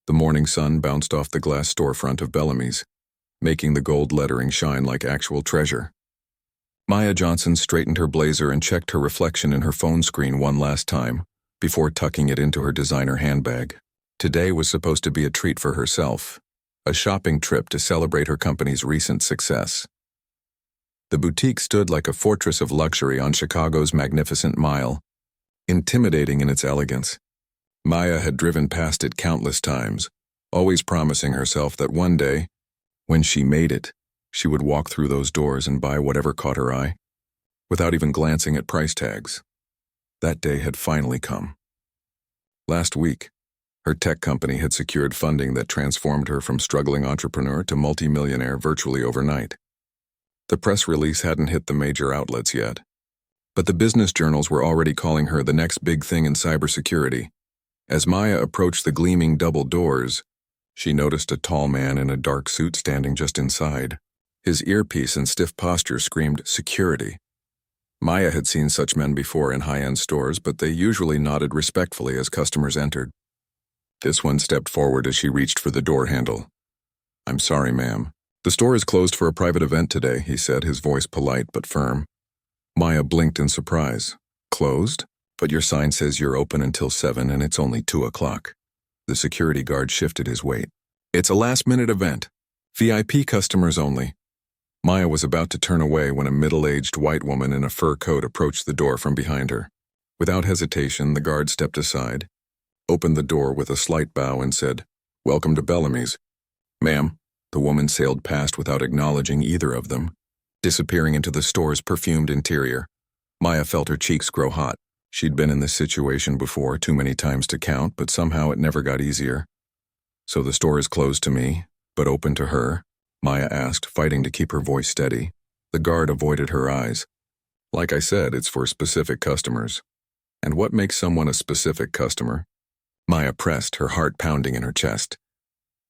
The morning sun bounced off the glass storefront of Bellamy's, making the gold lettering shine like actual treasure. Maya Johnson straightened her blazer and checked her reflection in her phone screen one last time, before tucking it into her designer handbag. Today was supposed to be a treat for herself, a shopping trip to celebrate her company's recent success. The boutique stood like a fortress of luxury on Chicago's Magnificent Mile, intimidating in its elegance. Maya had driven past it countless times, always promising herself that one day, when she made it, she would walk through those doors and buy whatever caught her eye, without even glancing at price tags. That day had finally come. Last week, her tech company had secured funding that transformed her from struggling entrepreneur to multimillionaire virtually overnight. The press release hadn't hit the major outlets yet, but the business journals were already calling her the next big thing in cybersecurity. As Maya approached the gleaming double doors, she noticed a tall man in a dark suit standing just inside. His earpiece and stiff posture screamed security. Maya had seen such men before in high-end stores, but they usually nodded respectfully as customers entered. This one stepped forward as she reached for the door handle. "I'm sorry, ma'am. The store is closed for a private event today," he said, his voice polite but firm. Maya blinked in surprise. "Closed? But your sign says you're open until 7 and it's only 2 o'clock. The security guard shifted his weight. "It's a last-minute event. VIP customers only." Maya was about to turn away when a middle-aged white woman in a fur coat approached the door from behind her. Without hesitation, the guard stepped aside, opened the door with a slight bow and said, "Welcome to Bellamy's." "Ma'am." The woman sailed past without acknowledging either of them, disappearing into the store's perfumed interior. Maya felt her cheeks grow hot. She'd been in this situation before, too many times to count, but somehow it never got easier. "So the store is closed to me, but open to her?" Maya asked, fighting to keep her voice steady. The guard avoided her eyes. "Like I said, it's for specific customers." "And what makes someone a specific customer?" Maya pressed, her heart pounding in her chest.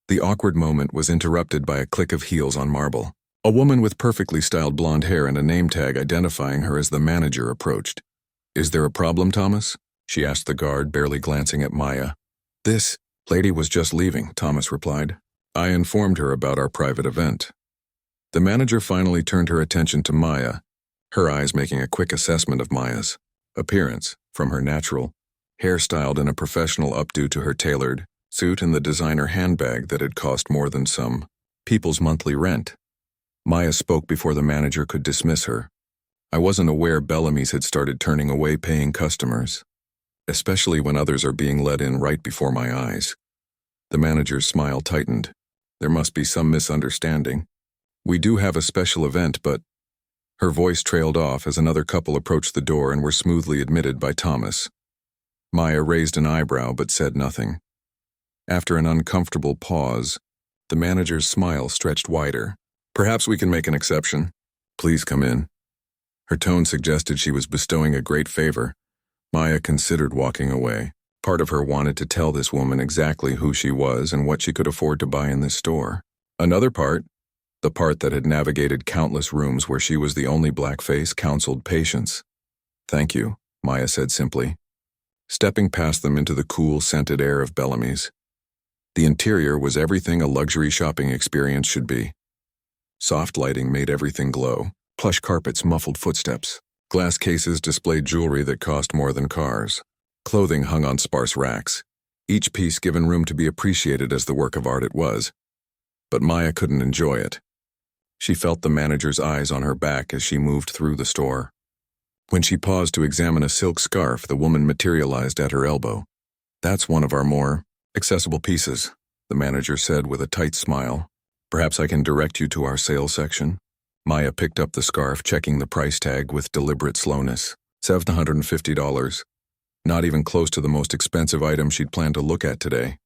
The awkward moment was interrupted by a click of heels on marble. A woman with perfectly styled blonde hair and a name tag identifying her as the manager approached. "Is there a problem, Thomas?" she asked the guard, barely glancing at Maya. "This lady was just leaving," Thomas replied. "I informed her about our private event." The manager finally turned her attention to Maya, her eyes making a quick assessment of Maya's appearance, from her natural hair styled in a professional updo to her tailored suit and the designer handbag that had cost more than some people's monthly rent. Maya spoke before the manager could dismiss her. "I wasn't aware Bellamy's had started turning away paying customers, especially when others are being let in right before my eyes." The manager's smile tightened. "There must be some misunderstanding. We do have a special event, but—" Her voice trailed off as another couple approached the door and were smoothly admitted by Thomas. Maya raised an eyebrow but said nothing. After an uncomfortable pause, the manager's smile stretched wider. "Perhaps we can make an exception. Please come in." Her tone suggested she was bestowing a great favor. Maya considered walking away. Part of her wanted to tell this woman exactly who she was and what she could afford to buy in this store. Another part, the part that had navigated countless rooms where she was the only black face, counseled patience. "Thank you," Maya said simply, stepping past them into the cool, scented air of Bellamy's. The interior was everything a luxury shopping experience should be. Soft lighting made everything glow. Plush carpets muffled footsteps. Glass cases displayed jewelry that cost more than cars. Clothing hung on sparse racks, each piece given room to be appreciated as the work of art it was. But Maya couldn't enjoy it. She felt the manager's eyes on her back as she moved through the store. When she paused to examine a silk scarf, the woman materialized at her elbow. "That's one of our more accessible pieces," the manager said with a tight smile. "Perhaps I can direct you to our sales section." Maya picked up the scarf, checking the price tag with deliberate slowness. $750. Not even close to the most expensive item she'd planned to look at today.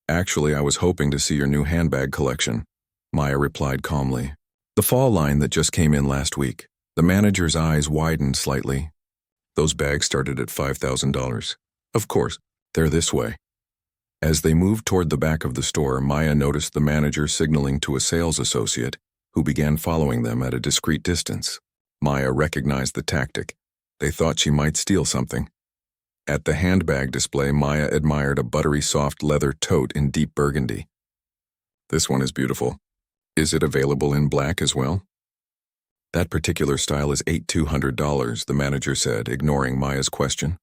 "Actually, I was hoping to see your new handbag collection," Maya replied calmly. "The fall line that just came in last week." The manager's eyes widened slightly. "Those bags started at $5,000. "Of course, they're this way." As they moved toward the back of the store, Maya noticed the manager signaling to a sales associate, who began following them at a discreet distance. Maya recognized the tactic. They thought she might steal something. At the handbag display, Maya admired a buttery soft leather tote in deep burgundy. This one is beautiful. Is it available in black as well? That particular style is $8,200, the manager said, ignoring Maya's question.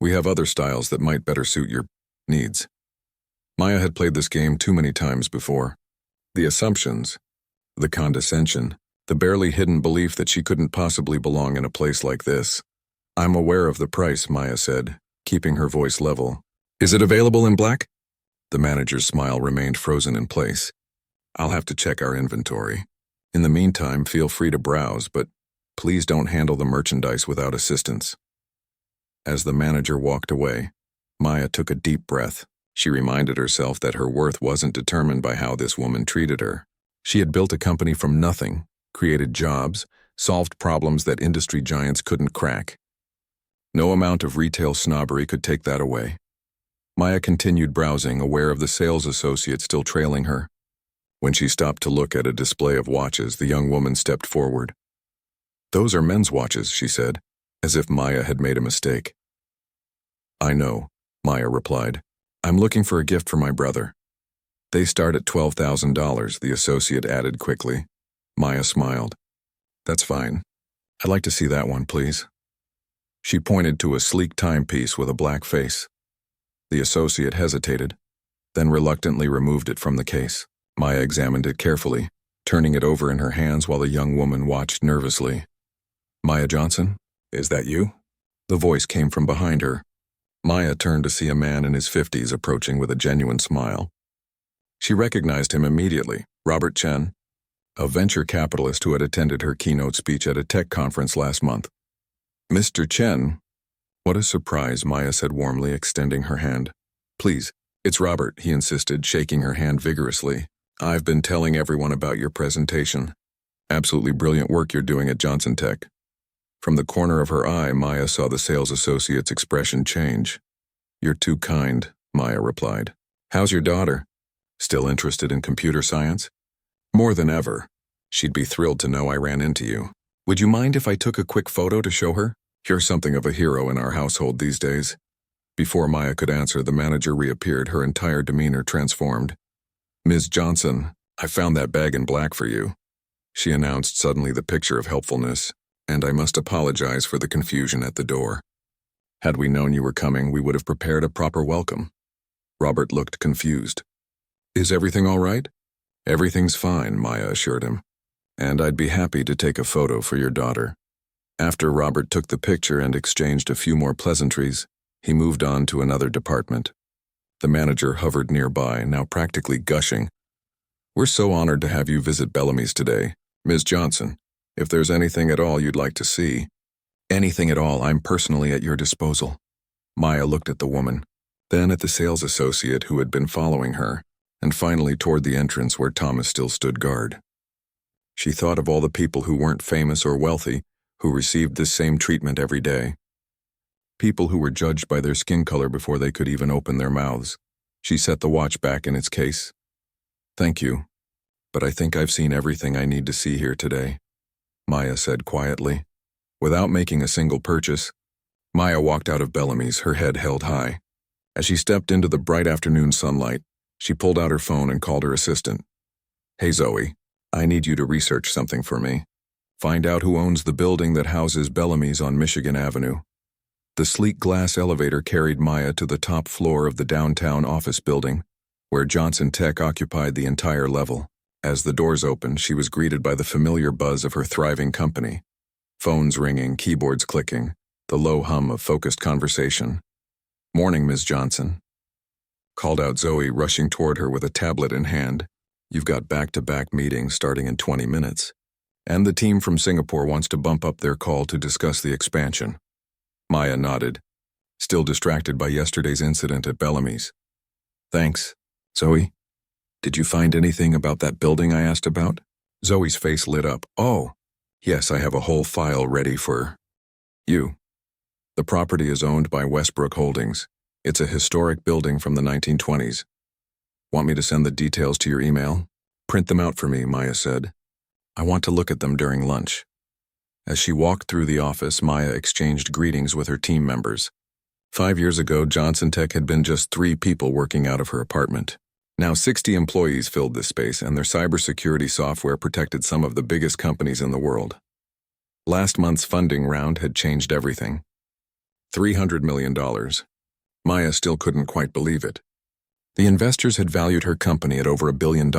We have other styles that might better suit your needs. Maya had played this game too many times before. The assumptions, the condescension, the barely hidden belief that she couldn't possibly belong in a place like this. I'm aware of the price, Maya said, keeping her voice level. Is it available in black? The manager's smile remained frozen in place. I'll have to check our inventory. In the meantime, feel free to browse, but please don't handle the merchandise without assistance. As the manager walked away, Maya took a deep breath. She reminded herself that her worth wasn't determined by how this woman treated her. She had built a company from nothing, created jobs, solved problems that industry giants couldn't crack. No amount of retail snobbery could take that away. Maya continued browsing, aware of the sales associate still trailing her. When she stopped to look at a display of watches, the young woman stepped forward. Those are men's watches, she said, as if Maya had made a mistake. I know, Maya replied. I'm looking for a gift for my brother. They start at $12,000, the associate added quickly. Maya smiled. That's fine. I'd like to see that one, please. She pointed to a sleek timepiece with a black face. The associate hesitated, then reluctantly removed it from the case. Maya examined it carefully, turning it over in her hands while the young woman watched nervously. Maya Johnson, is that you? The voice came from behind her. Maya turned to see a man in his 50s approaching with a genuine smile. She recognized him immediately, Robert Chen, a venture capitalist who had attended her keynote speech at a tech conference last month. Mr. Chen, what a surprise, Maya said warmly, extending her hand. Please, it's Robert, he insisted, shaking her hand vigorously. I've been telling everyone about your presentation. Absolutely brilliant work you're doing at Johnson Tech. From the corner of her eye, Maya saw the sales associate's expression change. You're too kind, Maya replied. How's your daughter? Still interested in computer science? More than ever. She'd be thrilled to know I ran into you. Would you mind if I took a quick photo to show her? You're something of a hero in our household these days. Before Maya could answer, the manager reappeared, her entire demeanor transformed. Ms. Johnson, I found that bag in black for you. She announced suddenly, the picture of helpfulness, and I must apologize for the confusion at the door. Had we known you were coming, we would have prepared a proper welcome. Robert looked confused. Is everything all right? Everything's fine, Maya assured him. And I'd be happy to take a photo for your daughter. After Robert took the picture and exchanged a few more pleasantries, he moved on to another department. The manager hovered nearby, now practically gushing. We're so honored to have you visit Bellamy's today, Ms. Johnson. If there's anything at all you'd like to see, anything at all, I'm personally at your disposal. Maya looked at the woman, then at the sales associate who had been following her, and finally toward the entrance where Thomas still stood guard. She thought of all the people who weren't famous or wealthy, who received this same treatment every day. People who were judged by their skin color before they could even open their mouths. She set the watch back in its case. Thank you, but I think I've seen everything I need to see here today, Maya said quietly. Without making a single purchase, Maya walked out of Bellamy's, her head held high. As she stepped into the bright afternoon sunlight, she pulled out her phone and called her assistant. Hey Zoe, I need you to research something for me. Find out who owns the building that houses Bellamy's on Michigan Avenue. The sleek glass elevator carried Maya to the top floor of the downtown office building, where Johnson Tech occupied the entire level. As the doors opened, she was greeted by the familiar buzz of her thriving company. Phones ringing, keyboards clicking, the low hum of focused conversation. Morning, Ms. Johnson, called out Zoe, rushing toward her with a tablet in hand. You've got back-to-back meetings starting in 20 minutes. And the team from Singapore wants to bump up their call to discuss the expansion. Maya nodded, still distracted by yesterday's incident at Bellamy's. Thanks. Zoe, did you find anything about that building I asked about? Zoe's face lit up. Oh, yes, I have a whole file ready for you. The property is owned by Westbrook Holdings. It's a historic building from the 1920s. Want me to send the details to your email? Print them out for me, Maya said. I want to look at them during lunch. As she walked through the office, Maya exchanged greetings with her team members. 5 years ago, Johnson Tech had been just 3 people working out of her apartment. Now 60 employees filled this space, and their cybersecurity software protected some of the biggest companies in the world. Last month's funding round had changed everything. $300 million. Maya still couldn't quite believe it. The investors had valued her company at over $1 billion,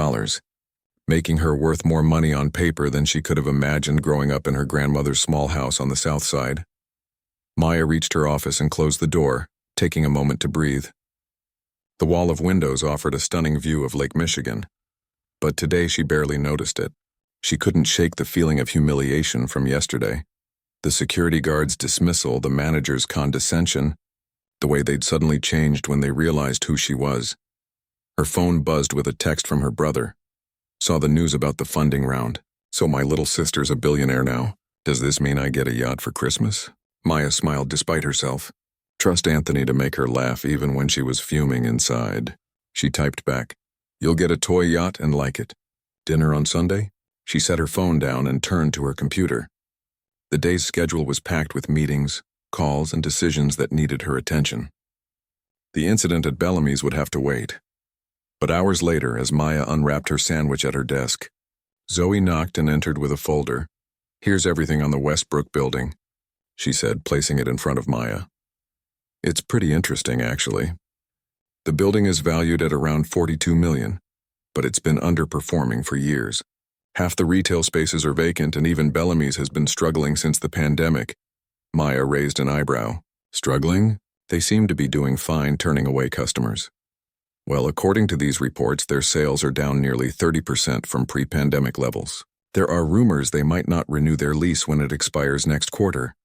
making her worth more money on paper than she could have imagined growing up in her grandmother's small house on the south side. Maya reached her office and closed the door, taking a moment to breathe. The wall of windows offered a stunning view of Lake Michigan, but today she barely noticed it. She couldn't shake the feeling of humiliation from yesterday. The security guard's dismissal, the manager's condescension, the way they'd suddenly changed when they realized who she was. Her phone buzzed with a text from her brother. Saw the news about the funding round. So my little sister's a billionaire now. Does this mean I get a yacht for Christmas? Maya smiled despite herself. Trust Anthony to make her laugh even when she was fuming inside. She typed back, "You'll get a toy yacht and like it. Dinner on Sunday?" She set her phone down and turned to her computer. The day's schedule was packed with meetings, calls, and decisions that needed her attention. The incident at Bellamy's would have to wait. But hours later, as Maya unwrapped her sandwich at her desk, Zoe knocked and entered with a folder. "Here's everything on the Westbrook building," she said, placing it in front of Maya. "It's pretty interesting, actually. The building is valued at around $42 million, but it's been underperforming for years. Half the retail spaces are vacant, and even Bellamy's has been struggling since the pandemic." Maya raised an eyebrow. "Struggling? They seem to be doing fine turning away customers." "Well, according to these reports, their sales are down nearly 30% from pre-pandemic levels. There are rumors they might not renew their lease when it expires next quarter."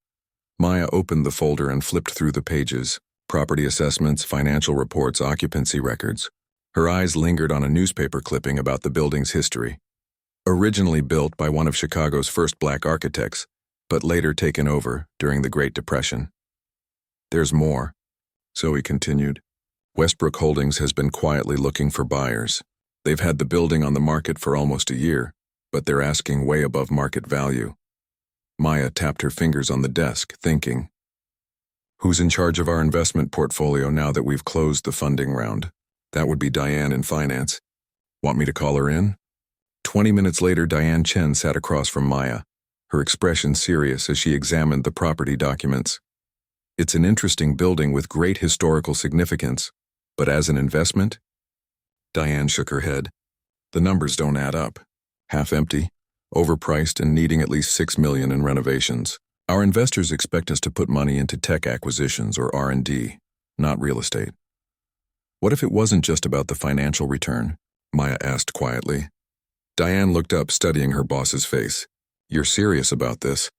Maya opened the folder and flipped through the pages. Property assessments, financial reports, occupancy records. Her eyes lingered on a newspaper clipping about the building's history. Originally built by one of Chicago's first black architects, but later taken over during the Great Depression. "There's more," Zoe continued. "Westbrook Holdings has been quietly looking for buyers. They've had the building on the market for almost a year, but they're asking way above market value." Maya tapped her fingers on the desk, thinking, "Who's in charge of our investment portfolio now that we've closed the funding round?" That would be Diane in finance. "Want me to call her in?" 20 minutes later, Diane Chen sat across from Maya, her expression serious as she examined the property documents. "It's an interesting building with great historical significance, but as an investment?" Diane shook her head. "The numbers don't add up. Half empty, overpriced, and needing at least $6 million in renovations. Our investors expect us to put money into tech acquisitions or R&D, not real estate." "What if it wasn't just about the financial return?" Maya asked quietly. Diane looked up, studying her boss's face. "You're serious about this?"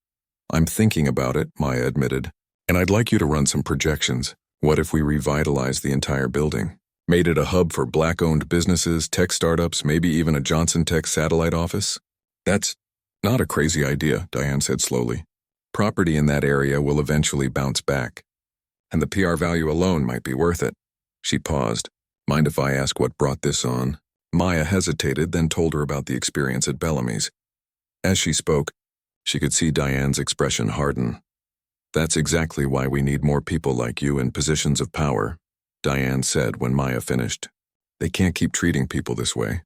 "I'm thinking about it," Maya admitted. "And I'd like you to run some projections. What if we revitalized the entire building? Made it a hub for black-owned businesses, tech startups, maybe even a Johnson Tech satellite office?" "That's not a crazy idea," Diane said slowly. "Property in that area will eventually bounce back, and the PR value alone might be worth it." She paused. "Mind if I ask what brought this on?" Maya hesitated, then told her about the experience at Bellamy's. As she spoke, she could see Diane's expression harden. "That's exactly why we need more people like you in positions of power," Diane said when Maya finished. "They can't keep treating people this way."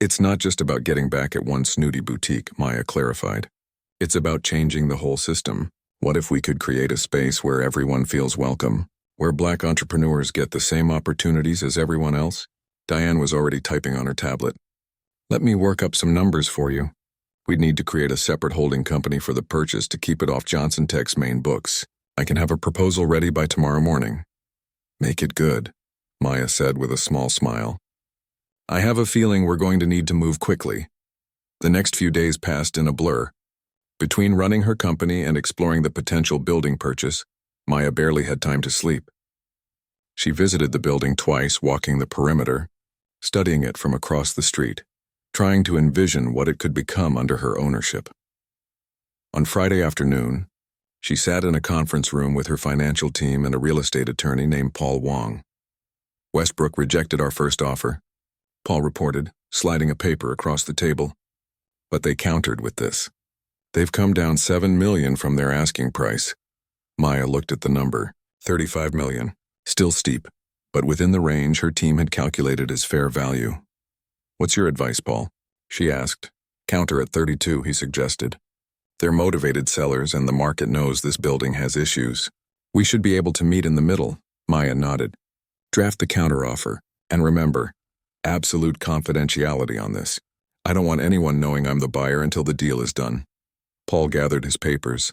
"It's not just about getting back at one snooty boutique," Maya clarified. "It's about changing the whole system. What if we could create a space where everyone feels welcome, where black entrepreneurs get the same opportunities as everyone else?" Diane was already typing on her tablet. "Let me work up some numbers for you. We'd need to create a separate holding company for the purchase to keep it off Johnson Tech's main books. I can have a proposal ready by tomorrow morning." "Make it good," Maya said with a small smile. "I have a feeling we're going to need to move quickly." The next few days passed in a blur. Between running her company and exploring the potential building purchase, Maya barely had time to sleep. She visited the building twice, walking the perimeter, studying it from across the street, trying to envision what it could become under her ownership. On Friday afternoon, she sat in a conference room with her financial team and a real estate attorney named Paul Wong. "Westbrook rejected our first offer," Paul reported, sliding a paper across the table. "But they countered with this. They've come down $7 million from their asking price." Maya looked at the number. $35 million. Still steep, but within the range her team had calculated as fair value. What's your advice, Paul? She asked. Counter at 32, he suggested. They're motivated sellers and the market knows this building has issues. We should be able to meet in the middle, Maya nodded. Draft the counteroffer, and remember, absolute confidentiality on this. I don't want anyone knowing I'm the buyer until the deal is done. Paul gathered his papers.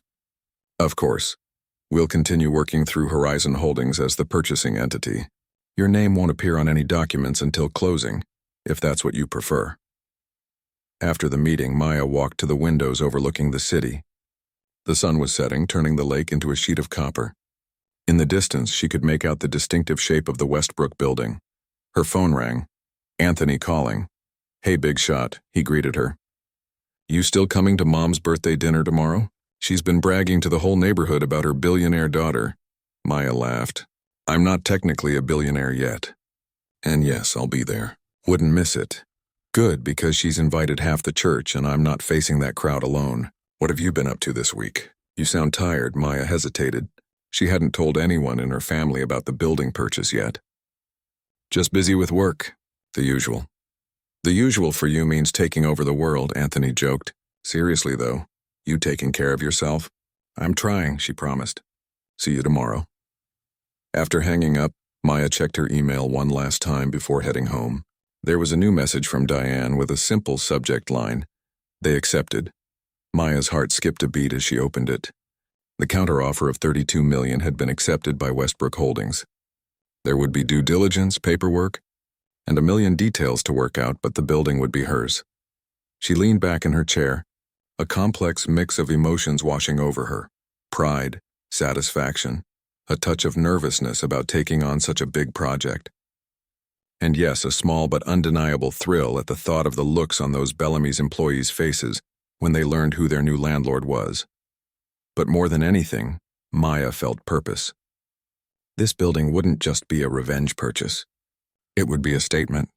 Of course. We'll continue working through Horizon Holdings as the purchasing entity. Your name won't appear on any documents until closing, if that's what you prefer. After the meeting, Maya walked to the windows overlooking the city. The sun was setting, turning the lake into a sheet of copper. In the distance, she could make out the distinctive shape of the Westbrook building. Her phone rang. Anthony calling. Hey, big shot, he greeted her. You still coming to Mom's birthday dinner tomorrow? She's been bragging to the whole neighborhood about her billionaire daughter. Maya laughed. I'm not technically a billionaire yet. And yes, I'll be there. Wouldn't miss it. Good, because she's invited half the church and I'm not facing that crowd alone. What have you been up to this week? You sound tired, Maya hesitated. She hadn't told anyone in her family about the building purchase yet. Just busy with work. The usual. The usual for you means taking over the world, Anthony joked. Seriously, though, you taking care of yourself? I'm trying, she promised. See you tomorrow. After hanging up, Maya checked her email one last time before heading home. There was a new message from Diane with a simple subject line. They accepted. Maya's heart skipped a beat as she opened it. The counteroffer of $32 million had been accepted by Westbrook Holdings. There would be due diligence, paperwork, and a million details to work out, but the building would be hers. She leaned back in her chair, a complex mix of emotions washing over her. Pride, satisfaction, a touch of nervousness about taking on such a big project. And yes, a small but undeniable thrill at the thought of the looks on those Bellamy's employees' faces when they learned who their new landlord was. But more than anything, Maya felt purpose. This building wouldn't just be a revenge purchase. It would be a statement,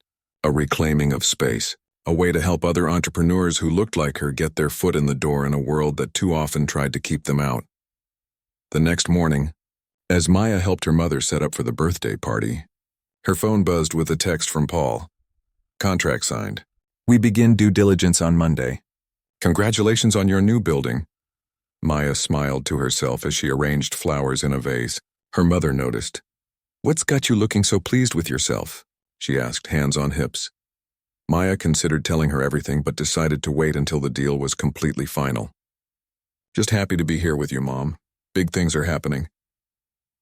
a reclaiming of space, a way to help other entrepreneurs who looked like her get their foot in the door in a world that too often tried to keep them out. The next morning, as Maya helped her mother set up for the birthday party, her phone buzzed with a text from Paul. Contract signed. We begin due diligence on Monday. Congratulations on your new building. Maya smiled to herself as she arranged flowers in a vase. Her mother noticed. What's got you looking so pleased with yourself? She asked, hands on hips. Maya considered telling her everything but decided to wait until the deal was completely final. Just happy to be here with you, Mom. Big things are happening.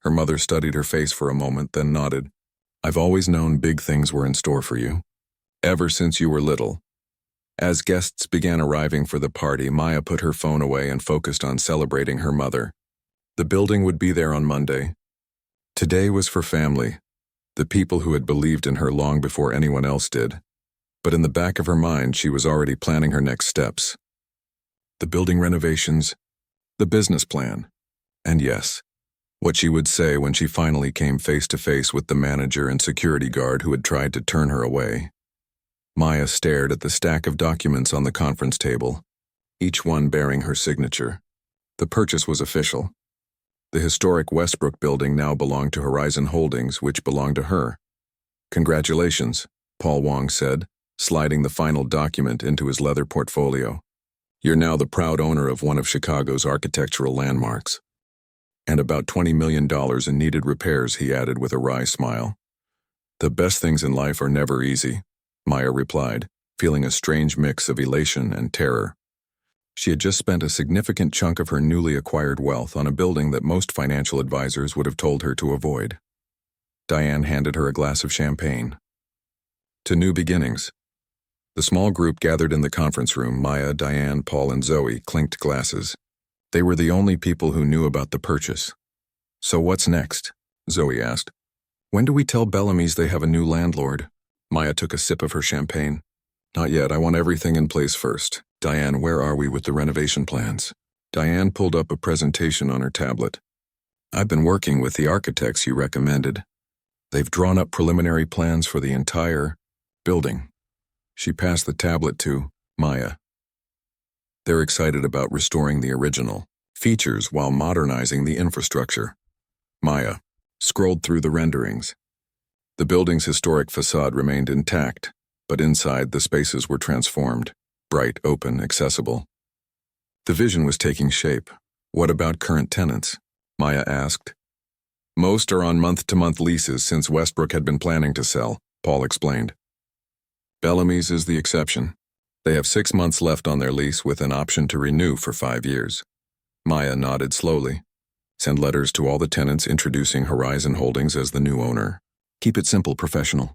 Her mother studied her face for a moment, then nodded. I've always known big things were in store for you. Ever since you were little. As guests began arriving for the party, Maya put her phone away and focused on celebrating her mother. The building would be there on Monday. Today was for family, the people who had believed in her long before anyone else did. But in the back of her mind, she was already planning her next steps. The building renovations, the business plan, and yes, what she would say when she finally came face to face with the manager and security guard who had tried to turn her away. Maya stared at the stack of documents on the conference table, each one bearing her signature. The purchase was official. The historic Westbrook building now belonged to Horizon Holdings, which belonged to her. Congratulations, Paul Wong said, sliding the final document into his leather portfolio. You're now the proud owner of one of Chicago's architectural landmarks. And about $20 million in needed repairs, he added with a wry smile. The best things in life are never easy, Maya replied, feeling a strange mix of elation and terror. She had just spent a significant chunk of her newly acquired wealth on a building that most financial advisors would have told her to avoid. Diane handed her a glass of champagne. To new beginnings. The small group gathered in the conference room, Maya, Diane, Paul, and Zoe, clinked glasses. They were the only people who knew about the purchase. So what's next? Zoe asked. When do we tell Bellamy's they have a new landlord? Maya took a sip of her champagne. Not yet, I want everything in place first. Diane, where are we with the renovation plans? Diane pulled up a presentation on her tablet. I've been working with the architects you recommended. They've drawn up preliminary plans for the entire building. She passed the tablet to Maya. They're excited about restoring the original features while modernizing the infrastructure. Maya scrolled through the renderings. The building's historic facade remained intact, but inside the spaces were transformed, bright, open, accessible. The vision was taking shape. What about current tenants? Maya asked. Most are on month-to-month leases since Westbrook had been planning to sell, Paul explained. Bellamy's is the exception. They have 6 months left on their lease with an option to renew for 5 years. Maya nodded slowly. Send letters to all the tenants introducing Horizon Holdings as the new owner. Keep it simple, professional.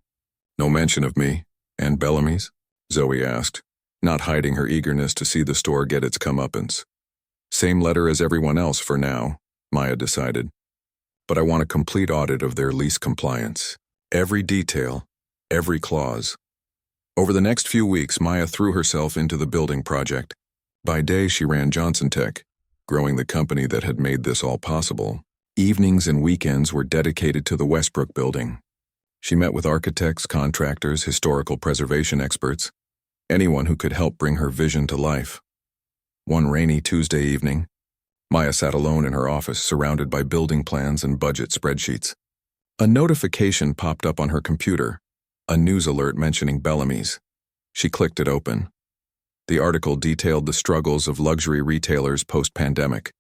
No mention of me. And Bellamy's? Zoe asked, not hiding her eagerness to see the store get its comeuppance. Same letter as everyone else for now, Maya decided. But I want a complete audit of their lease compliance. Every detail, every clause. Over the next few weeks, Maya threw herself into the building project. By day, she ran Johnson Tech, growing the company that had made this all possible. Evenings and weekends were dedicated to the Westbrook building. She met with architects, contractors, historical preservation experts, anyone who could help bring her vision to life. One rainy Tuesday evening, Maya sat alone in her office surrounded by building plans and budget spreadsheets. A notification popped up on her computer, a news alert mentioning Bellamy's. She clicked it open. The article detailed the struggles of luxury retailers post-pandemic.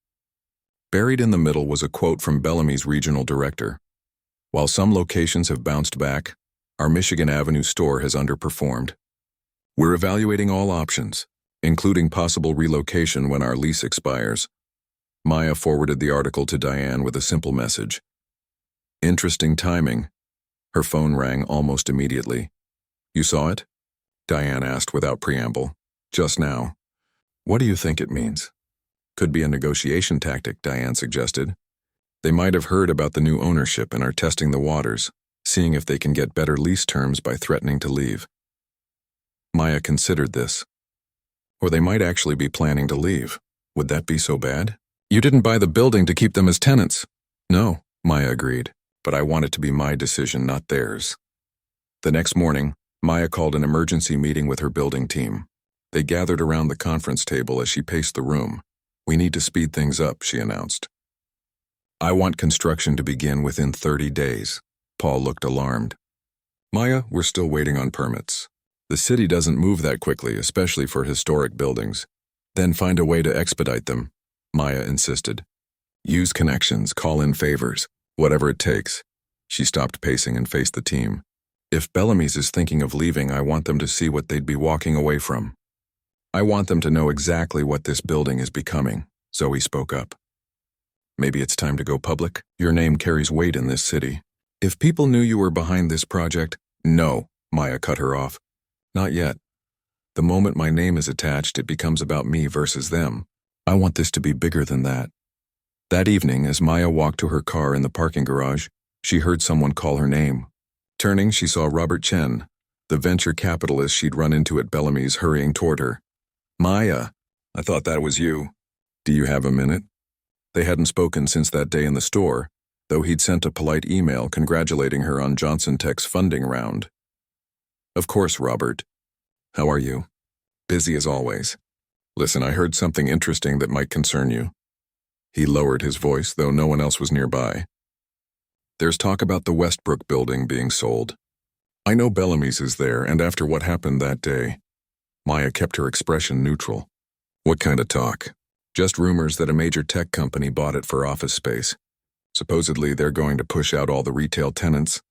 Buried in the middle was a quote from Bellamy's regional director. While some locations have bounced back, our Michigan Avenue store has underperformed. We're evaluating all options, including possible relocation when our lease expires. Maya forwarded the article to Diane with a simple message. Interesting timing. Her phone rang almost immediately. You saw it? Diane asked without preamble. Just now. What do you think it means? Could be a negotiation tactic, Diane suggested. They might have heard about the new ownership and are testing the waters, seeing if they can get better lease terms by threatening to leave. Maya considered this. Or they might actually be planning to leave. Would that be so bad? You didn't buy the building to keep them as tenants. No, Maya agreed, but I want it to be my decision, not theirs. The next morning, Maya called an emergency meeting with her building team. They gathered around the conference table as she paced the room. We need to speed things up, she announced. I want construction to begin within 30 days. Paul looked alarmed. Maya, we're still waiting on permits. The city doesn't move that quickly, especially for historic buildings. Then find a way to expedite them, Maya insisted. Use connections, call in favors, whatever it takes. She stopped pacing and faced the team. If Bellamy's is thinking of leaving, I want them to see what they'd be walking away from. I want them to know exactly what this building is becoming, Zoe spoke up. Maybe it's time to go public. Your name carries weight in this city. If people knew you were behind this project, no, Maya cut her off. Not yet. The moment my name is attached, it becomes about me versus them. I want this to be bigger than that. That evening, as Maya walked to her car in the parking garage, she heard someone call her name. Turning, she saw Robert Chen, the venture capitalist she'd run into at Bellamy's, hurrying toward her. Maya, I thought that was you. Do you have a minute? They hadn't spoken since that day in the store, though he'd sent a polite email congratulating her on Johnson Tech's funding round. Of course, Robert. How are you? Busy as always. Listen, I heard something interesting that might concern you. He lowered his voice, though no one else was nearby. There's talk about the Westbrook building being sold. I know Bellamy's is there, and after what happened that day, Maya kept her expression neutral. What kind of talk? Just rumors that a major tech company bought it for office space. Supposedly, they're going to push out all the retail tenants.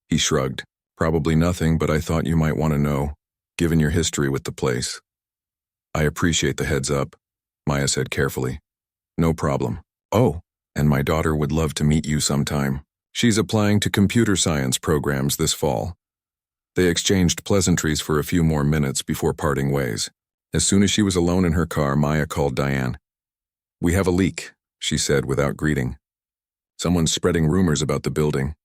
He shrugged. Probably nothing, but I thought you might want to know, given your history with the place. I appreciate the heads up, Maya said carefully. No problem. Oh, and my daughter would love to meet you sometime. She's applying to computer science programs this fall. They exchanged pleasantries for a few more minutes before parting ways. As soon as she was alone in her car, Maya called Diane. We have a leak, she said without greeting. Someone's spreading rumors about the building.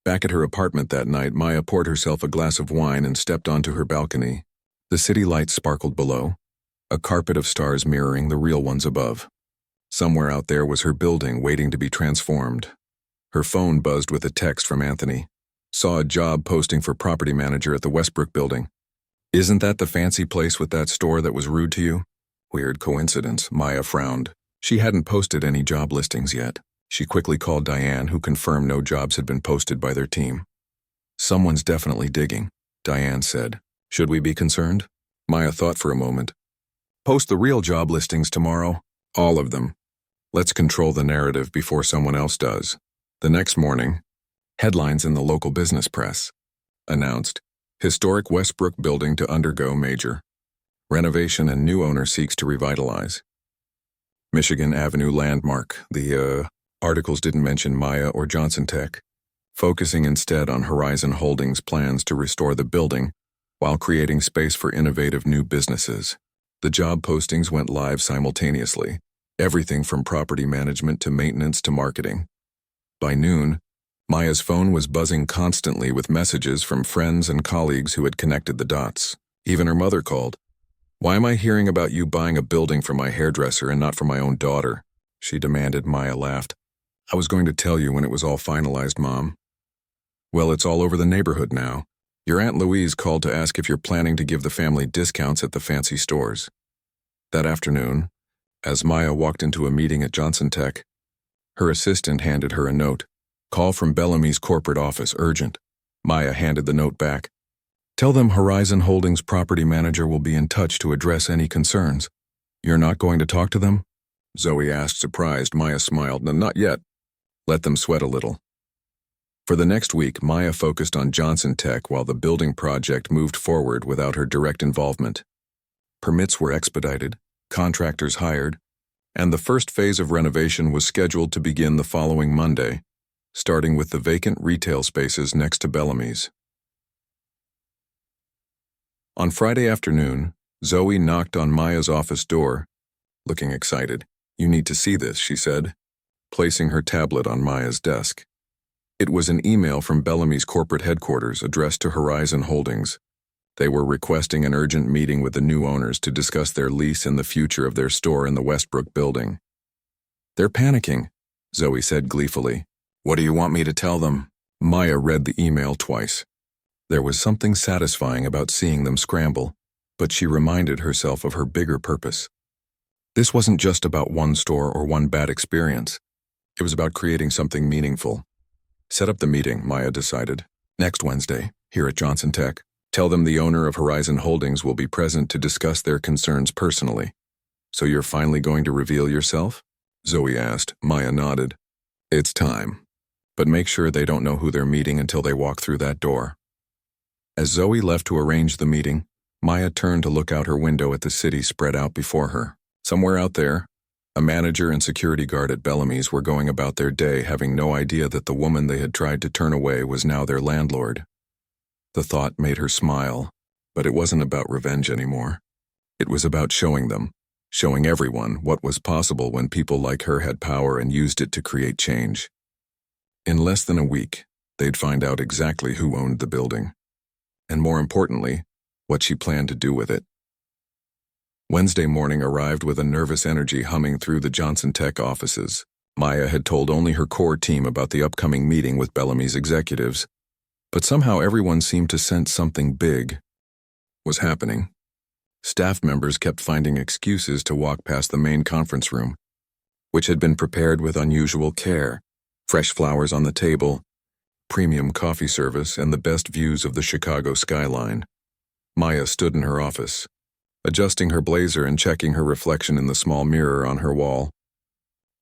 Back at her apartment that night, Maya poured herself a glass of wine and stepped onto her balcony. The city lights sparkled below, a carpet of stars mirroring the real ones above. Somewhere out there was her building waiting to be transformed. Her phone buzzed with a text from Anthony. Saw a job posting for property manager at the Westbrook building. Isn't that the fancy place with that store that was rude to you? Weird coincidence, Maya frowned. She hadn't posted any job listings yet. She quickly called Diane, who confirmed no jobs had been posted by their team. Someone's definitely digging, Diane said. Should we be concerned? Maya thought for a moment. Post the real job listings tomorrow. All of them. Let's control the narrative before someone else does. The next morning, headlines in the local business press announced, historic Westbrook building to undergo major renovation and new owner seeks to revitalize. Michigan Avenue landmark. The articles didn't mention Maya or Johnson Tech, focusing instead on Horizon Holdings' plans to restore the building while creating space for innovative new businesses. The job postings went live simultaneously, everything from property management to maintenance to marketing. By noon, Maya's phone was buzzing constantly with messages from friends and colleagues who had connected the dots. Even her mother called. "Why am I hearing about you buying a building for my hairdresser and not for my own daughter?" she demanded. Maya laughed. "I was going to tell you when it was all finalized, Mom." "Well, it's all over the neighborhood now. Your Aunt Louise called to ask if you're planning to give the family discounts at the fancy stores." That afternoon, as Maya walked into a meeting at Johnson Tech, her assistant handed her a note. "Call from Bellamy's corporate office, urgent." Maya handed the note back. "Tell them Horizon Holdings property manager will be in touch to address any concerns." "You're not going to talk to them?" Zoe asked, surprised. Maya smiled. "No, not yet. Let them sweat a little." For the next week, Maya focused on Johnson Tech while the building project moved forward without her direct involvement. Permits were expedited, contractors hired, and the first phase of renovation was scheduled to begin the following Monday, starting with the vacant retail spaces next to Bellamy's. On Friday afternoon, Zoe knocked on Maya's office door, looking excited. "You need to see this," she said, placing her tablet on Maya's desk. It was an email from Bellamy's corporate headquarters addressed to Horizon Holdings. They were requesting an urgent meeting with the new owners to discuss their lease and the future of their store in the Westbrook building. "They're panicking," Zoe said gleefully. "What do you want me to tell them?" Maya read the email twice. There was something satisfying about seeing them scramble, but she reminded herself of her bigger purpose. This wasn't just about one store or one bad experience. It was about creating something meaningful. Set up the meeting, Maya decided. Next Wednesday, here at Johnson Tech. Tell them the owner of Horizon Holdings will be present to discuss their concerns personally. "So you're finally going to reveal yourself?" Zoe asked. Maya nodded. "It's time. But make sure they don't know who they're meeting until they walk through that door." As Zoe left to arrange the meeting, Maya turned to look out her window at the city spread out before her. Somewhere out there, a manager and security guard at Bellamy's were going about their day, having no idea that the woman they had tried to turn away was now their landlord. The thought made her smile, but it wasn't about revenge anymore. It was about showing them, showing everyone what was possible when people like her had power and used it to create change. In less than a week, they'd find out exactly who owned the building, and more importantly, what she planned to do with it. Wednesday morning arrived with a nervous energy humming through the Johnson Tech offices. Maya had told only her core team about the upcoming meeting with Bellamy's executives, but somehow everyone seemed to sense something big was happening. Staff members kept finding excuses to walk past the main conference room, which had been prepared with unusual care, fresh flowers on the table, premium coffee service, and the best views of the Chicago skyline. Maya stood in her office, adjusting her blazer and checking her reflection in the small mirror on her wall.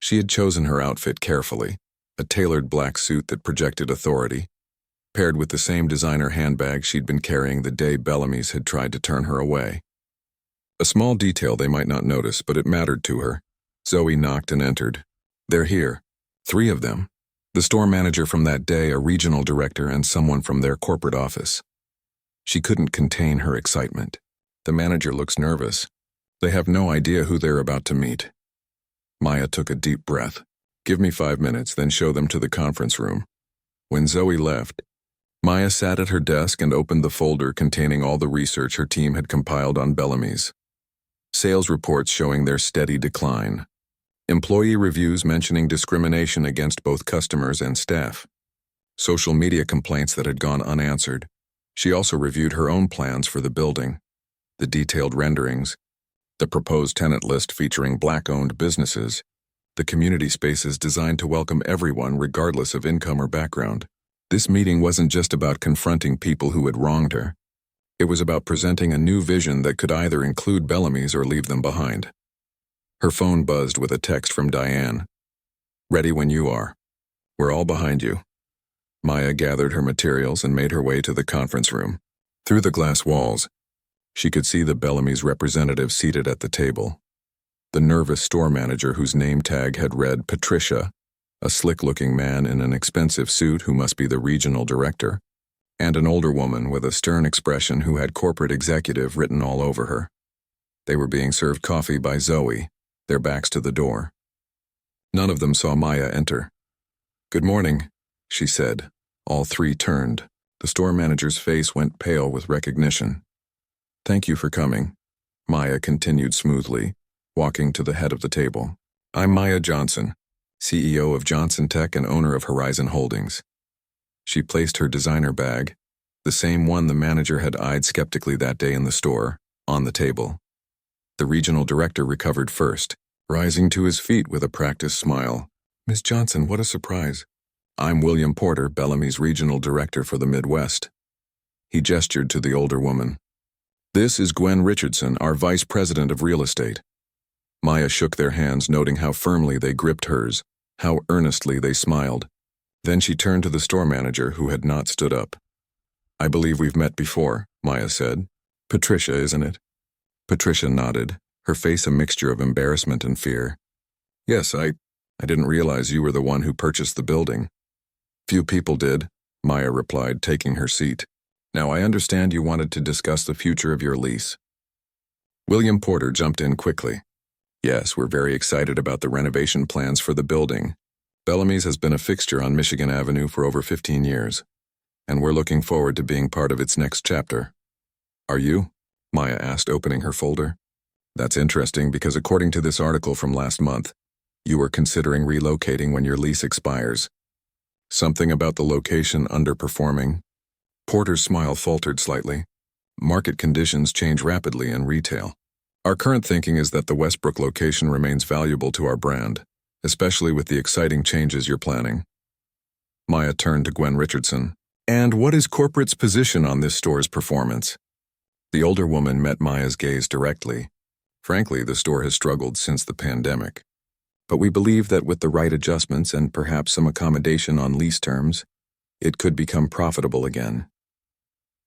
She had chosen her outfit carefully, a tailored black suit that projected authority, paired with the same designer handbag she'd been carrying the day Bellamy's had tried to turn her away. A small detail they might not notice, but it mattered to her. Zoe knocked and entered. "They're here. 3 of them. The store manager from that day, a regional director, and someone from their corporate office." She couldn't contain her excitement. "The manager looks nervous. They have no idea who they're about to meet." Maya took a deep breath. "Give me 5 minutes, then show them to the conference room." When Zoe left, Maya sat at her desk and opened the folder containing all the research her team had compiled on Bellamy's. Sales reports showing their steady decline. Employee reviews mentioning discrimination against both customers and staff. Social media complaints that had gone unanswered. She also reviewed her own plans for the building, the detailed renderings, the proposed tenant list featuring Black-owned businesses, the community spaces designed to welcome everyone regardless of income or background. This meeting wasn't just about confronting people who had wronged her. It was about presenting a new vision that could either include Bellamy's or leave them behind. Her phone buzzed with a text from Diane. "Ready when you are. We're all behind you." Maya gathered her materials and made her way to the conference room. Through the glass walls, she could see the Bellamy's representative seated at the table. The nervous store manager whose name tag had read Patricia, a slick-looking man in an expensive suit who must be the regional director, and an older woman with a stern expression who had corporate executive written all over her. They were being served coffee by Zoe, their backs to the door. None of them saw Maya enter. "Good morning," she said. All three turned. The store manager's face went pale with recognition. "Thank you for coming," Maya continued smoothly, walking to the head of the table. "I'm Maya Johnson, CEO of Johnson Tech and owner of Horizon Holdings." She placed her designer bag, the same one the manager had eyed skeptically that day in the store, on the table. The regional director recovered first, rising to his feet with a practiced smile. "Miss Johnson, what a surprise. I'm William Porter, Bellamy's regional director for the Midwest." He gestured to the older woman. "This is Gwen Richardson, our vice president of real estate." Maya shook their hands, noting how firmly they gripped hers, how earnestly they smiled. Then she turned to the store manager, who had not stood up. "I believe we've met before," Maya said. "Patricia, isn't it?" Patricia nodded, her face a mixture of embarrassment and fear. "Yes, I didn't realize you were the one who purchased the building." "Few people did," Maya replied, taking her seat. "Now I understand you wanted to discuss the future of your lease." William Porter jumped in quickly. "Yes, we're very excited about the renovation plans for the building. Bellamy's has been a fixture on Michigan Avenue for over 15 years, and we're looking forward to being part of its next chapter." "Are you?" Maya asked, opening her folder. "That's interesting because according to this article from last month, you were considering relocating when your lease expires. Something about the location underperforming?" Porter's smile faltered slightly. "Market conditions change rapidly in retail. Our current thinking is that the Westbrook location remains valuable to our brand, especially with the exciting changes you're planning." Maya turned to Gwen Richardson. "And what is corporate's position on this store's performance?" The older woman met Maya's gaze directly. "Frankly, the store has struggled since the pandemic. But we believe that with the right adjustments and perhaps some accommodation on lease terms, it could become profitable again."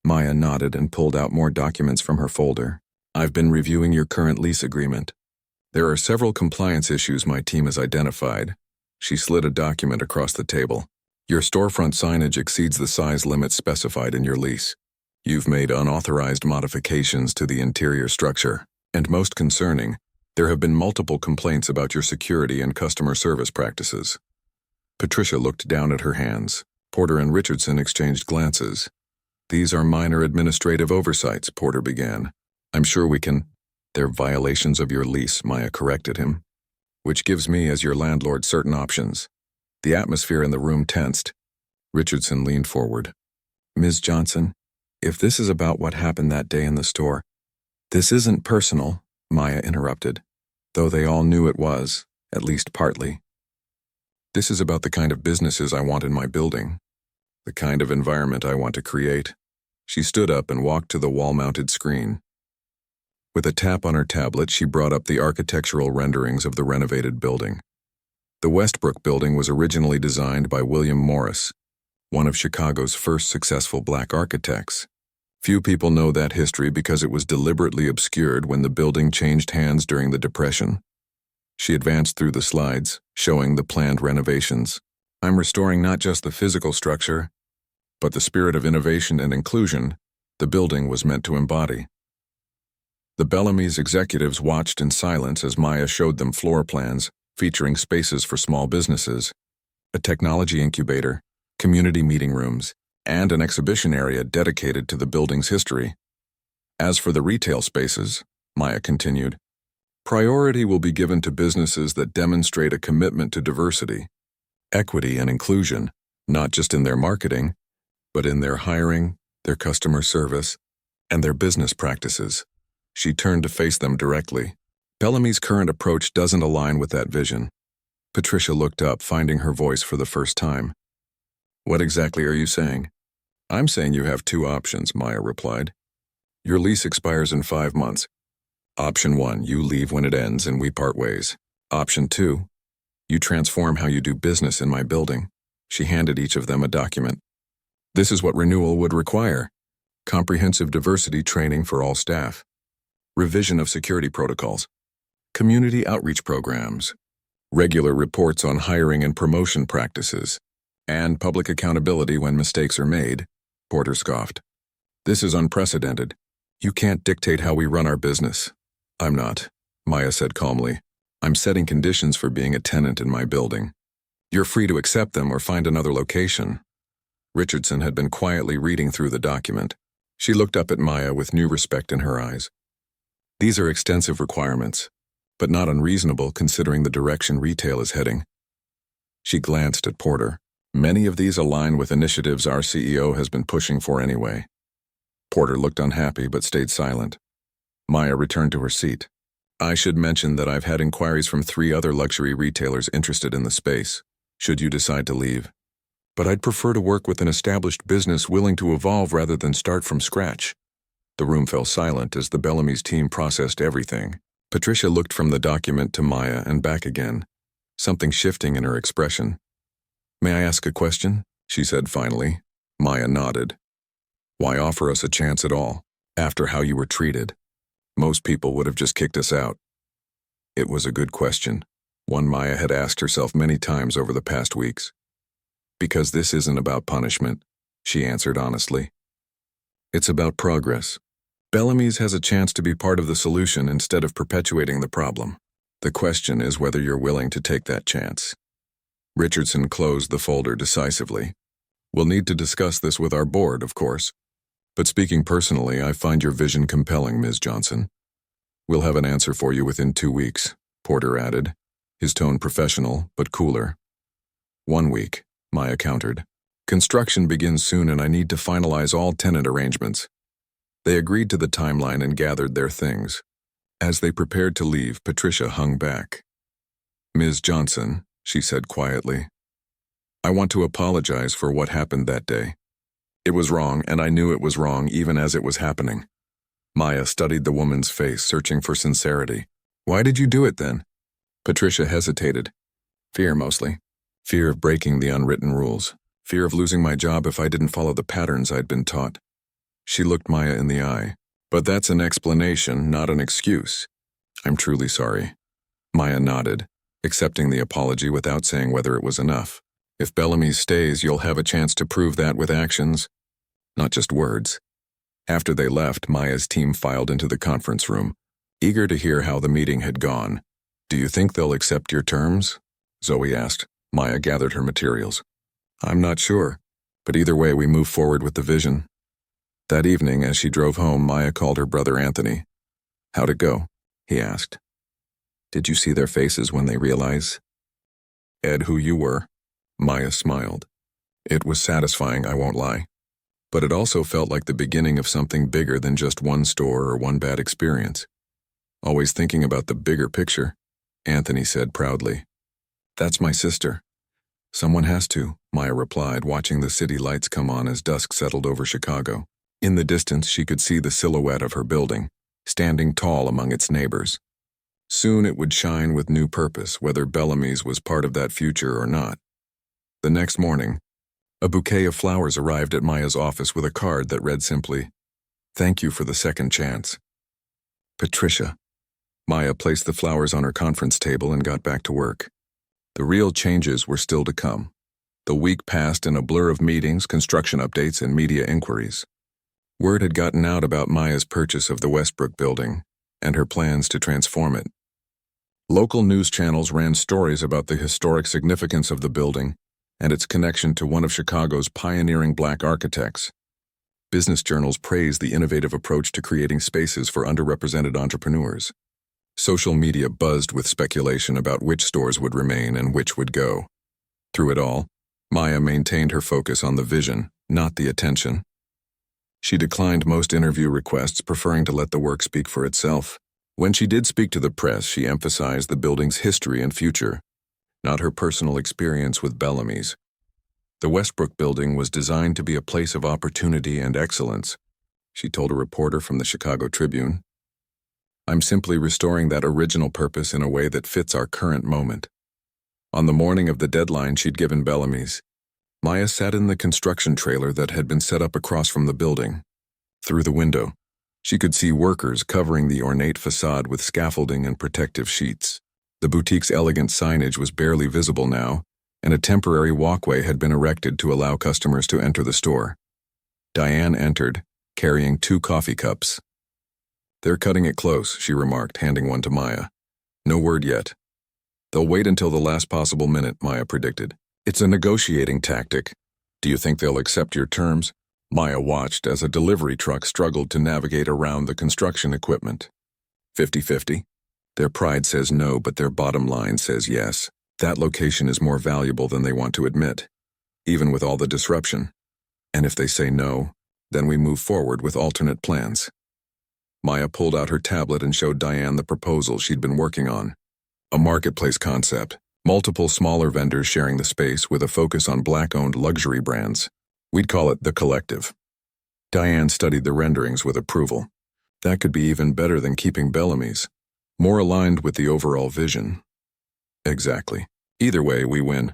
Maya nodded and pulled out more documents from her folder. "I've been reviewing your current lease agreement. There are several compliance issues my team has identified." She slid a document across the table. "Your storefront signage exceeds the size limit specified in your lease. You've made unauthorized modifications to the interior structure. And most concerning, there have been multiple complaints about your security and customer service practices." Patricia looked down at her hands. Porter and Richardson exchanged glances. "These are minor administrative oversights," Porter began. "I'm sure we can—" "They're violations of your lease," Maya corrected him, "which gives me, as your landlord, certain options." The atmosphere in the room tensed. Richardson leaned forward. "Ms. Johnson, if this is about what happened that day in the store—" "This isn't personal," Maya interrupted, though they all knew it was, at least partly. "This is about the kind of businesses I want in my building, the kind of environment I want to create." She stood up and walked to the wall-mounted screen. With a tap on her tablet, she brought up the architectural renderings of the renovated building. The Westbrook building was originally designed by William Morris, one of Chicago's first successful black architects. Few people know that history because it was deliberately obscured when the building changed hands during the Depression. She advanced through the slides, showing the planned renovations. "I'm restoring not just the physical structure, but the spirit of innovation and inclusion the building was meant to embody." The Bellamy's executives watched in silence as Maya showed them floor plans featuring spaces for small businesses, a technology incubator, community meeting rooms, and an exhibition area dedicated to the building's history. "As for the retail spaces," Maya continued, "priority will be given to businesses that demonstrate a commitment to diversity, equity, and inclusion, not just in their marketing, but in their hiring, their customer service, and their business practices." She turned to face them directly. "Bellamy's current approach doesn't align with that vision. Patricia looked up, finding her voice for the first time. What exactly are you saying? I'm saying you have two options, Maya replied. Your lease expires in 5 months. Option 1, you leave when it ends and we part ways. Option 2, you transform how you do business in my building. She handed each of them a document. This is what renewal would require. Comprehensive diversity training for all staff. Revision of security protocols. Community outreach programs. Regular reports on hiring and promotion practices. And public accountability when mistakes are made. Porter scoffed. This is unprecedented. You can't dictate how we run our business. I'm not, Maya said calmly. I'm setting conditions for being a tenant in my building. You're free to accept them or find another location. Richardson had been quietly reading through the document. She looked up at Maya with new respect in her eyes. These are extensive requirements, but not unreasonable considering the direction retail is heading. She glanced at Porter. Many of these align with initiatives our CEO has been pushing for anyway. Porter looked unhappy but stayed silent. Maya returned to her seat. I should mention that I've had inquiries from 3 other luxury retailers interested in the space, should you decide to leave. But I'd prefer to work with an established business willing to evolve rather than start from scratch. The room fell silent as the Bellamy's team processed everything. Patricia looked from the document to Maya and back again, something shifting in her expression. May I ask a question? She said finally. Maya nodded. Why offer us a chance at all, after how you were treated? Most people would have just kicked us out. It was a good question, one Maya had asked herself many times over the past weeks. Because this isn't about punishment, she answered honestly. It's about progress. Bellamy's has a chance to be part of the solution instead of perpetuating the problem. The question is whether you're willing to take that chance. Richardson closed the folder decisively. We'll need to discuss this with our board, of course. But speaking personally, I find your vision compelling, Ms. Johnson. We'll have an answer for you within 2 weeks, Porter added, his tone professional but cooler. 1 week, Maya countered. Construction begins soon and I need to finalize all tenant arrangements. They agreed to the timeline and gathered their things. As they prepared to leave, Patricia hung back. Ms. Johnson, she said quietly, I want to apologize for what happened that day. It was wrong, and I knew it was wrong even as it was happening. Maya studied the woman's face, searching for sincerity. Why did you do it then? Patricia hesitated. Fear, mostly. Fear of breaking the unwritten rules. Fear of losing my job if I didn't follow the patterns I'd been taught. She looked Maya in the eye. But that's an explanation, not an excuse. I'm truly sorry. Maya nodded, accepting the apology without saying whether it was enough. If Bellamy stays, you'll have a chance to prove that with actions, not just words. After they left, Maya's team filed into the conference room, eager to hear how the meeting had gone. Do you think they'll accept your terms? Zoe asked. Maya gathered her materials. I'm not sure, but either way we move forward with the vision. That evening, as she drove home, Maya called her brother Anthony. How'd it go? He asked. Did you see their faces when they realized, Ed, who you were? Maya smiled. It was satisfying, I won't lie. But it also felt like the beginning of something bigger than just one store or one bad experience. Always thinking about the bigger picture, Anthony said proudly. That's my sister. Someone has to, Maya replied, watching the city lights come on as dusk settled over Chicago. In the distance, she could see the silhouette of her building, standing tall among its neighbors. Soon it would shine with new purpose, whether Bellamy's was part of that future or not. The next morning, a bouquet of flowers arrived at Maya's office with a card that read simply, Thank you for the second chance. Patricia. Maya placed the flowers on her conference table and got back to work. The real changes were still to come. The week passed in a blur of meetings, construction updates, and media inquiries. Word had gotten out about Maya's purchase of the Westbrook building and her plans to transform it. Local news channels ran stories about the historic significance of the building and its connection to one of Chicago's pioneering Black architects. Business journals praised the innovative approach to creating spaces for underrepresented entrepreneurs. Social media buzzed with speculation about which stores would remain and which would go. Through it all, Maya maintained her focus on the vision, not the attention. She declined most interview requests, preferring to let the work speak for itself. When she did speak to the press, she emphasized the building's history and future, not her personal experience with Bellamy's. The Westbrook building was designed to be a place of opportunity and excellence, she told a reporter from the Chicago Tribune. I'm simply restoring that original purpose in a way that fits our current moment. On the morning of the deadline she'd given Bellamy's, Maya sat in the construction trailer that had been set up across from the building. Through the window, she could see workers covering the ornate facade with scaffolding and protective sheets. The boutique's elegant signage was barely visible now, and a temporary walkway had been erected to allow customers to enter the store. Diane entered, carrying 2 coffee cups. They're cutting it close, she remarked, handing one to Maya. No word yet. They'll wait until the last possible minute, Maya predicted. It's a negotiating tactic. Do you think they'll accept your terms? Maya watched as a delivery truck struggled to navigate around the construction equipment. 50-50? Their pride says no, but their bottom line says yes. That location is more valuable than they want to admit, even with all the disruption. And if they say no, then we move forward with alternate plans. Maya pulled out her tablet and showed Diane the proposal she'd been working on. A marketplace concept, multiple smaller vendors sharing the space with a focus on Black-owned luxury brands. We'd call it The Collective. Diane studied the renderings with approval. That could be even better than keeping Bellamy's, more aligned with the overall vision. Exactly. Either way, we win.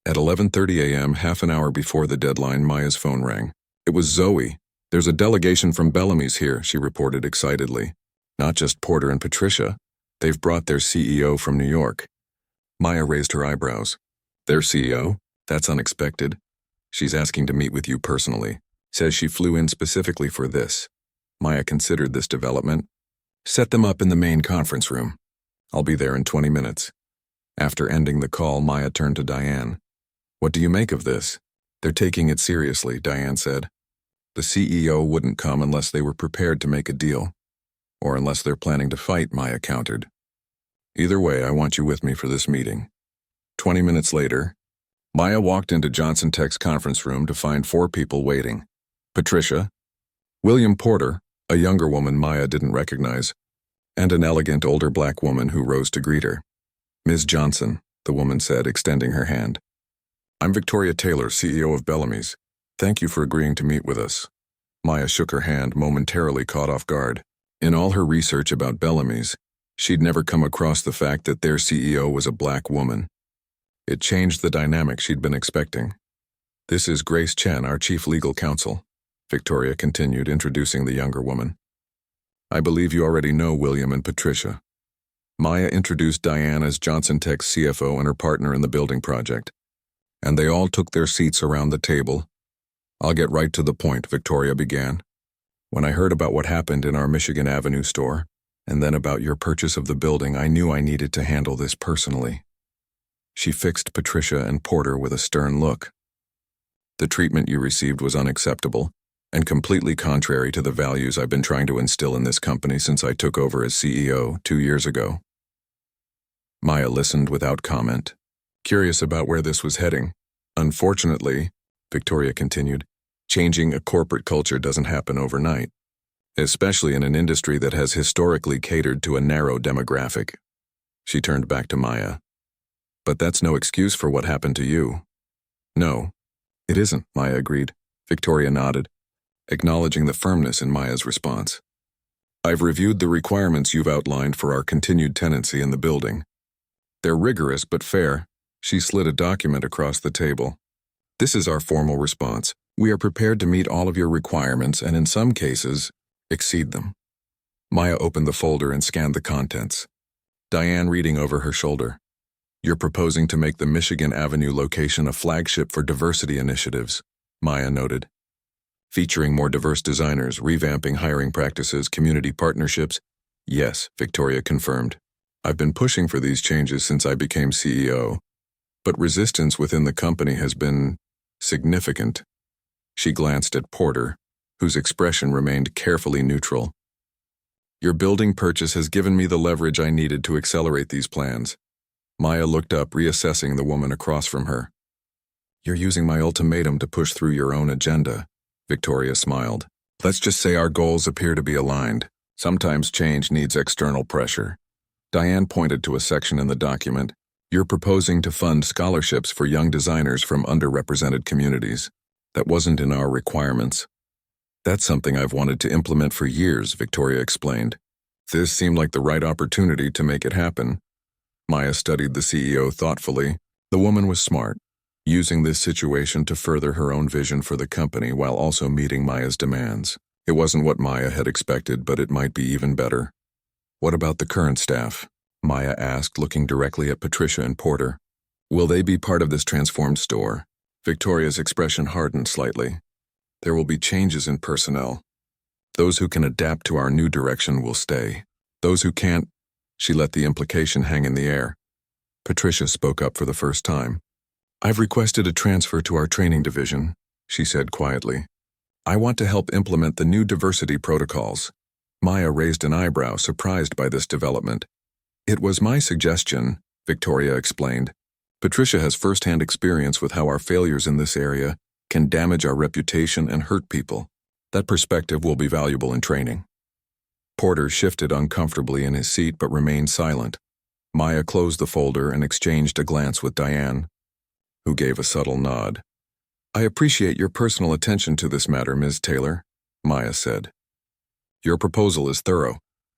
At 11:30 a.m., half an hour before the deadline, Maya's phone rang. It was Zoe. There's a delegation from Bellamy's here, she reported excitedly. Not just Porter and Patricia. They've brought their CEO from New York. Maya raised her eyebrows. Their CEO? That's unexpected. She's asking to meet with you personally. Says she flew in specifically for this. Maya considered this development. Set them up in the main conference room. I'll be there in 20 minutes. After ending the call, Maya turned to Diane. What do you make of this? They're taking it seriously, Diane said. The CEO wouldn't come unless they were prepared to make a deal. Or unless they're planning to fight, Maya countered. Either way, I want you with me for this meeting. 20 minutes later, Maya walked into Johnson Tech's conference room to find 4 people waiting. Patricia, William Porter, a younger woman Maya didn't recognize, and an elegant older black woman who rose to greet her. Ms. Johnson, the woman said, extending her hand. I'm Victoria Taylor, CEO of Bellamy's. Thank you for agreeing to meet with us. Maya shook her hand, momentarily caught off guard. In all her research about Bellamy's, she'd never come across the fact that their CEO was a black woman. It changed the dynamic she'd been expecting. This is Grace Chen, our chief legal counsel, Victoria continued, introducing the younger woman. I believe you already know William and Patricia. Maya introduced Diane as Johnson Tech's CFO and her partner in the building project, and they all took their seats around the table. I'll get right to the point, Victoria began. When I heard about what happened in our Michigan Avenue store, and then about your purchase of the building, I knew I needed to handle this personally. She fixed Patricia and Porter with a stern look. The treatment you received was unacceptable, and completely contrary to the values I've been trying to instill in this company since I took over as CEO 2 years ago. Maya listened without comment, curious about where this was heading. Unfortunately, Victoria continued, changing a corporate culture doesn't happen overnight, especially in an industry that has historically catered to a narrow demographic. She turned back to Maya. But that's no excuse for what happened to you. No, it isn't, Maya agreed. Victoria nodded, acknowledging the firmness in Maya's response. I've reviewed the requirements you've outlined for our continued tenancy in the building. They're rigorous but fair. She slid a document across the table. This is our formal response. We are prepared to meet all of your requirements and in some cases, exceed them. Maya opened the folder and scanned the contents. Diane reading over her shoulder. You're proposing to make the Michigan Avenue location a flagship for diversity initiatives, Maya noted. Featuring more diverse designers, revamping hiring practices, community partnerships. Yes, Victoria confirmed. I've been pushing for these changes since I became CEO, but resistance within the company has been significant. She glanced at Porter, whose expression remained carefully neutral. Your building purchase has given me the leverage I needed to accelerate these plans. Maya looked up, reassessing the woman across from her. You're using my ultimatum to push through your own agenda, Victoria smiled. Let's just say our goals appear to be aligned. Sometimes change needs external pressure. Diane pointed to a section in the document, You're proposing to fund scholarships for young designers from underrepresented communities. That wasn't in our requirements. That's something I've wanted to implement for years, Victoria explained. This seemed like the right opportunity to make it happen. Maya studied the CEO thoughtfully. The woman was smart, using this situation to further her own vision for the company while also meeting Maya's demands. It wasn't what Maya had expected, but it might be even better. What about the current staff? Maya asked, looking directly at Patricia and Porter. Will they be part of this transformed store? Victoria's expression hardened slightly. There will be changes in personnel. Those who can adapt to our new direction will stay. Those who can't, she let the implication hang in the air. Patricia spoke up for the first time. I've requested a transfer to our training division, she said quietly. I want to help implement the new diversity protocols. Maya raised an eyebrow, surprised by this development. It was my suggestion, Victoria explained. Patricia has first-hand experience with how our failures in this area can damage our reputation and hurt people. That perspective will be valuable in training. Porter shifted uncomfortably in his seat but remained silent. Maya closed the folder and exchanged a glance with Diane, who gave a subtle nod. I appreciate your personal attention to this matter, Ms. Taylor, Maya said. Your proposal is thorough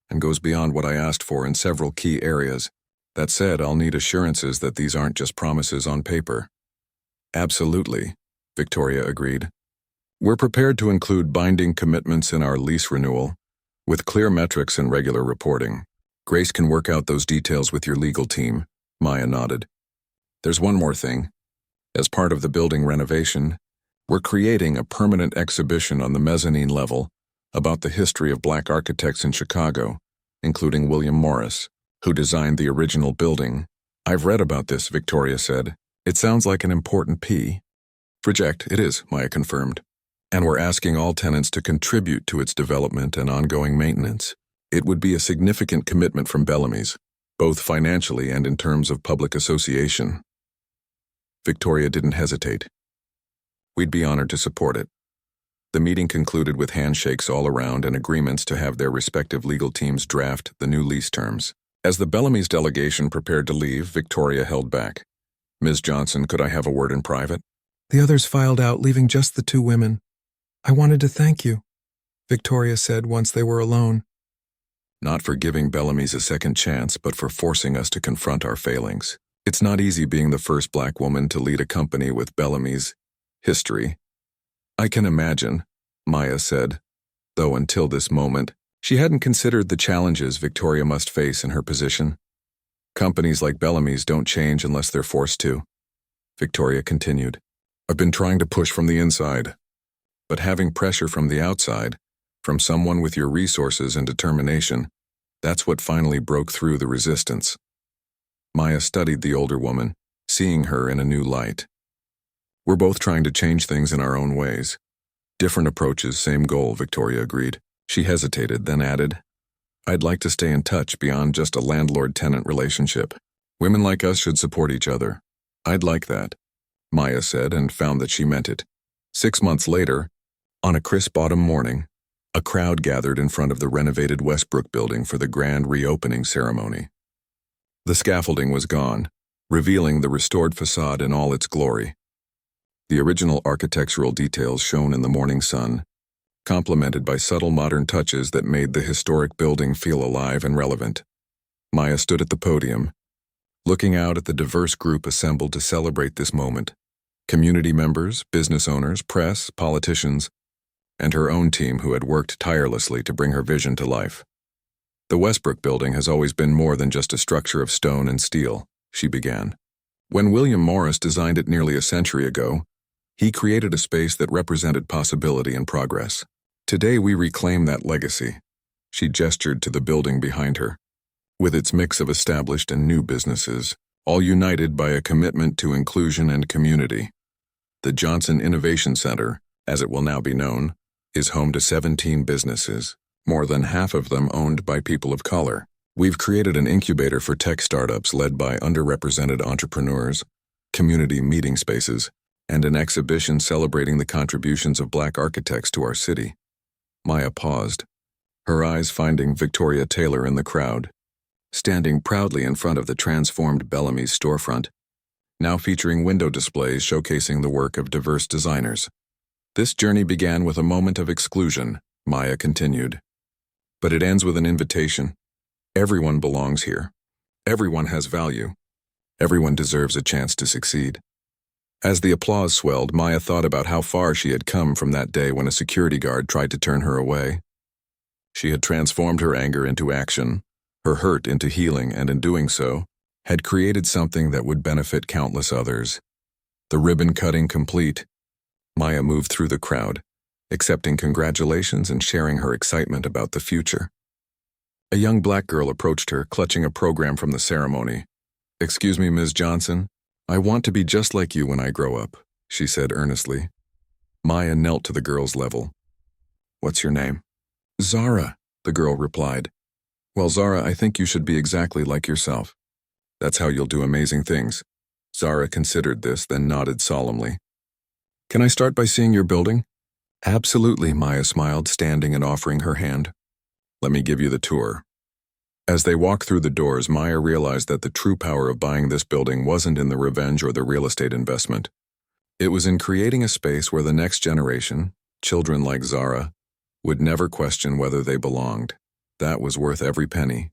and goes beyond what I asked for in several key areas. That said, I'll need assurances that these aren't just promises on paper. Absolutely, Victoria agreed. We're prepared to include binding commitments in our lease renewal, with clear metrics and regular reporting. Grace can work out those details with your legal team, Maya nodded. There's one more thing. As part of the building renovation, we're creating a permanent exhibition on the mezzanine level about the history of Black architects in Chicago, including William Morris, who designed the original building. I've read about this, Victoria said. It sounds like an important project. It is, Maya confirmed. And we're asking all tenants to contribute to its development and ongoing maintenance. It would be a significant commitment from Bellamy's, both financially and in terms of public association. Victoria didn't hesitate. We'd be honored to support it. The meeting concluded with handshakes all around and agreements to have their respective legal teams draft the new lease terms. As the Bellamy's delegation prepared to leave, Victoria held back. Ms. Johnson, could I have a word in private? The others filed out, leaving just the two women. I wanted to thank you, Victoria said once they were alone. Not for giving Bellamy's a second chance, but for forcing us to confront our failings. It's not easy being the first Black woman to lead a company with Bellamy's history. I can imagine, Maya said, though until this moment, she hadn't considered the challenges Victoria must face in her position. Companies like Bellamy's don't change unless they're forced to. Victoria continued. I've been trying to push from the inside, but having pressure from the outside, from someone with your resources and determination, that's what finally broke through the resistance. Maya studied the older woman, seeing her in a new light. We're both trying to change things in our own ways. Different approaches, same goal, Victoria agreed. She hesitated, then added, I'd like to stay in touch beyond just a landlord-tenant relationship. Women like us should support each other. I'd like that, Maya said, and found that she meant it. 6 months later, on a crisp autumn morning, a crowd gathered in front of the renovated Westbrook building for the grand reopening ceremony. The scaffolding was gone, revealing the restored facade in all its glory. The original architectural details shone in the morning sun, complemented by subtle modern touches that made the historic building feel alive and relevant. Maya stood at the podium, looking out at the diverse group assembled to celebrate this moment. Community members, business owners, press, politicians, and her own team who had worked tirelessly to bring her vision to life. The Westbrook building has always been more than just a structure of stone and steel, she began. When William Morris designed it nearly a century ago, he created a space that represented possibility and progress. Today we reclaim that legacy. She gestured to the building behind her, with its mix of established and new businesses, all united by a commitment to inclusion and community. The Johnson Innovation Center, as it will now be known, is home to 17 businesses, more than half of them owned by people of color. We've created an incubator for tech startups led by underrepresented entrepreneurs, community meeting spaces, and an exhibition celebrating the contributions of Black architects to our city. Maya paused, her eyes finding Victoria Taylor in the crowd. standing proudly in front of the transformed Bellamy's storefront, now featuring window displays showcasing the work of diverse designers. This journey began with a moment of exclusion, Maya continued. But it ends with an invitation. Everyone belongs here. Everyone has value. Everyone deserves a chance to succeed. As the applause swelled, Maya thought about how far she had come from that day when a security guard tried to turn her away. She had transformed her anger into action, her hurt into healing, and in doing so, had created something that would benefit countless others. The ribbon cutting complete, Maya moved through the crowd, accepting congratulations and sharing her excitement about the future. A young black girl approached her, clutching a program from the ceremony. "Excuse me, Ms. Johnson. I want to be just like you when I grow up," she said earnestly. Maya knelt to the girl's level. "What's your name?" "Zara," the girl replied. "Well, Zara, I think you should be exactly like yourself. That's how you'll do amazing things." Zara considered this, then nodded solemnly. "Can I start by seeing your building?" "Absolutely," Maya smiled, standing and offering her hand. "Let me give you the tour." As they walked through the doors, Maya realized that the true power of buying this building wasn't in the revenge or the real estate investment. It was in creating a space where the next generation, children like Zara, would never question whether they belonged. That was worth every penny.